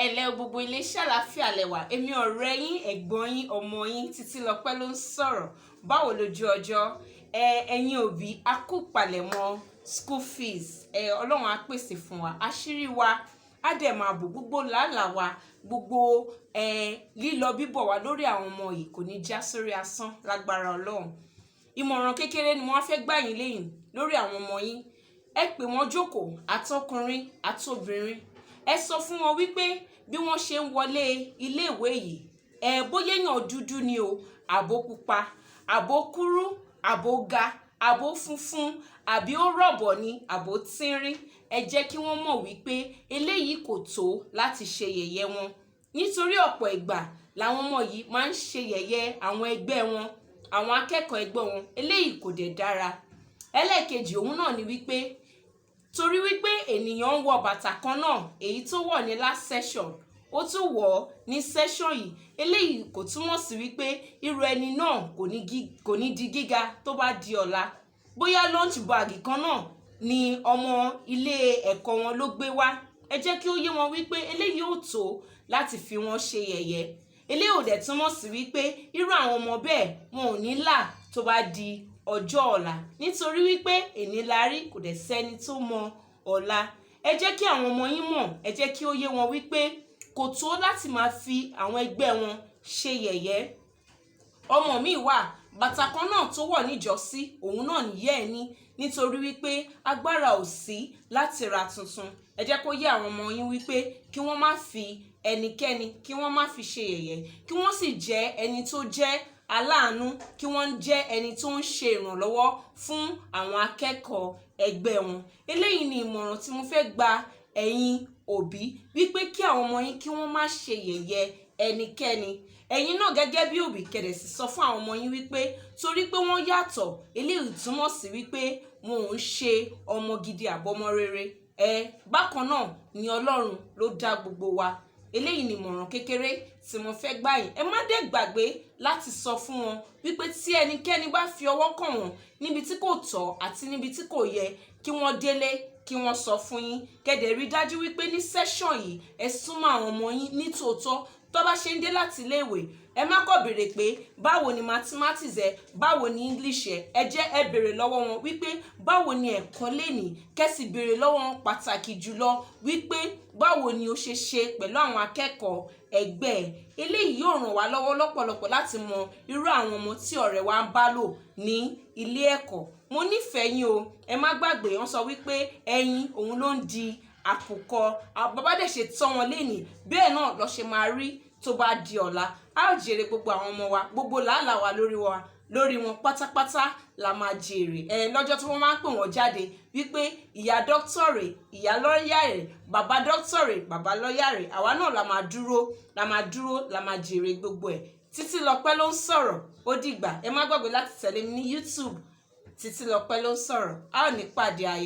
ẹ̀lẹ́ gbogbo ilé ṣàlàáfíà lẹ́wà èmi ọ̀rẹ́ yín ẹ̀gbọ́n yín ọmọ yín Titilope ló ń sọ̀rọ̀. Báwo lójú ọjọ́ ẹ̀yin òbí a kú palẹ̀mọ́ school fees Ọlọ́run á pèsè fún wa àṣírí wa á dẹ̀ máa bò gbogbo làálàá wa gbogbo lílọ bíbọ̀ wa lórí àwọn ọmọ yìí kò ní já sórí asán lágbára Ọlọ́run. Ìmọ̀ràn kékeré ni wọ́n fẹ́ gbà yín lẹ́yìn lórí àwọn ọmọ yín. Ẹ pè wọ́n jókòó àtọkùnrin àtobìnrin. Ẹ sọ fún wọn wípé bí wọ́n ṣe ń wọlé iléèwé yìí bóyá èèyàn dúdú ni o àbó pupa àbó kúrú àbó ga àbó funfun àbí ó rọ̀bọ̀ ni àbó tínrín. Ẹ jẹ́ kí wọ́n mọ̀ wípé eléyìí kò tó láti ṣe yẹ̀yẹ́ wọn, nítorí ọ̀pọ̀ ìgbà làwọn ọmọ yìí máa ń ṣe yẹ̀yẹ́ àwọn ẹgbẹ́ wọn, àwọn akẹ́kọ̀ọ́ ẹgbẹ́ wọn. Eléyìí kò dẹ̀ dára. Ẹlẹ́ẹ̀kejì òun náà ni wípé torí wípé ènìyàn ń wọ bàtà kan náà èyí tó wọ̀ ní last session ó tún wọ̀ ọ́ ní session yìí, eléyìí kò túmọ̀ sí wípé irú ẹni náà kò ní di gíga tó bá di ọ̀la. Bóyá lunch bag kan náà ni ọmọ ilé ẹ̀kọ́ wọn ló gbé wá. Ẹ jẹ́ kí ó yé wọn wípé eléyìí ò tó láti fi wọn ṣe yẹ̀yẹ́. Eléyìí ò dẹ̀ túmọ̀ sí wípé irú àwọn ọmọ bẹ́ẹ̀ wọn ò ní là tó bá di ọjọ́ ọ̀la, nítorí wípé èní la rí kò dẹ̀ sẹ́ni tó mọ ọ̀la. Ẹ jẹ́ kí àwọn ọmọ yín mọ̀, ẹ jẹ́ kí ó yé wọn wípé kò tó láti máa fi àwọn ẹgbẹ́ wọn ṣe yẹ̀yẹ́. Ọmọ mi wà bàtà kan náà tó wọ̀ níjọ́sí òun náà nìyẹ́ ẹ̀ ní, nítorí wípé agbára ò sí láti ra tuntun. Ẹ jẹ́ kó yé àwọn ọmọ yín wípé kí wọ́n má fi ẹnikẹ́ni kí wọ́n má fi ṣe yẹ̀yẹ́, kí wọ́n sì jẹ́ ẹni tó jẹ́ aláàánú, kí wọ́n jẹ́ ẹni tó ń ṣe ìrànlọ́wọ́ fún àwọn akẹ́kọ̀ọ́ ẹgbẹ́ wọn. Eléyìí ni ìmọ̀ràn tí mo fẹ́ gba ẹ̀yin òbí wípé kí àwọn ọmọ yín kí wọ́n má ṣe yẹ̀yẹ́ ẹnikẹ́ni. Ẹ̀yin náà gẹ́gẹ́ bí òbí kẹ̀dẹ̀ sì sọ fún àwọn ọmọ yín wípé torí pé wọ́n yàtọ̀ eléyìí túmọ̀ sí wípé wọn ò ń ṣe ọmọ gidi àbọ̀mọ rere. Bákan náà ni Ọlọ́run ló dá gbogbo wa. Eléyìí ni ìmọ̀ràn kékeré tí mo fẹ́ gbà yín. Ẹ má dẹ̀ gbàgbé láti sọ fún wọn wípé tí ẹnikẹ́ni bá fi ọwọ́ kàn wọ́n níbi tí kò tọ́ àti níbi tí kò yẹ kí wọ́n délé kí wọ́n sọ fún yín. Kẹ́dẹ̀ rí dájú wípé ní session yìí ẹ súnmọ́ àwọn ọmọ yín ní tòótọ́. Tó bá ṣe ń dé láti iléèwé ẹ má kọ̀ béèrè pé báwo ni mathematics báwo ni English ẹ jẹ́ ẹ béèrè lọ́wọ́ wọn wípé báwo ni ẹ̀kọ́ lénìí. Kẹ́sì béèrè lọ́wọ́ wọn pàtàkì jùlọ wípé báwo ni ó ṣe ṣe pẹ̀lú àwọn akẹ́kọ̀ọ́ ẹgbẹ́ ẹ̀. Eléyìí yóò ràn wá lọ́wọ́ lọ́pọ̀lọpọ̀ láti mọ irú àwọn ọmọ tí ọ̀rẹ́ wa ń bá lò ní ilé ẹ̀kọ́. Mo nífẹ̀ẹ́ yín o, ẹ má gbàgbé wọ́n sọ wípé ẹyin òun ló ń di àkùkọ. Bàbá dẹ̀ ṣe tọ́ wọn lénìí bẹ́ẹ̀ náà ló ṣe máa rí tó bá di ọ̀la. A ó jèrè gbogbo àwọn ọmọ wa, gbogbo làálàá wa lórí wọn pátápátá la máa jèrè. Lọ́jọ́ tí wọ́n máa ń pè wọ́n jáde wípé ìyá dókítà rẹ̀ ìyá lọ́ọ̀yà rẹ̀ bàbá dókítà rẹ̀ bàbá lọ́ọ̀yà rẹ̀, àwa náà la máa jèrè gbogbo ẹ̀. Titilope ló ń sọ̀rọ̀. Ó dìgbà. Ẹ má gbàgbé láti tẹ̀lé mi ní YouTube. Titilope ló ń sọ̀rọ̀. A ó ní pàdé ayọ̀.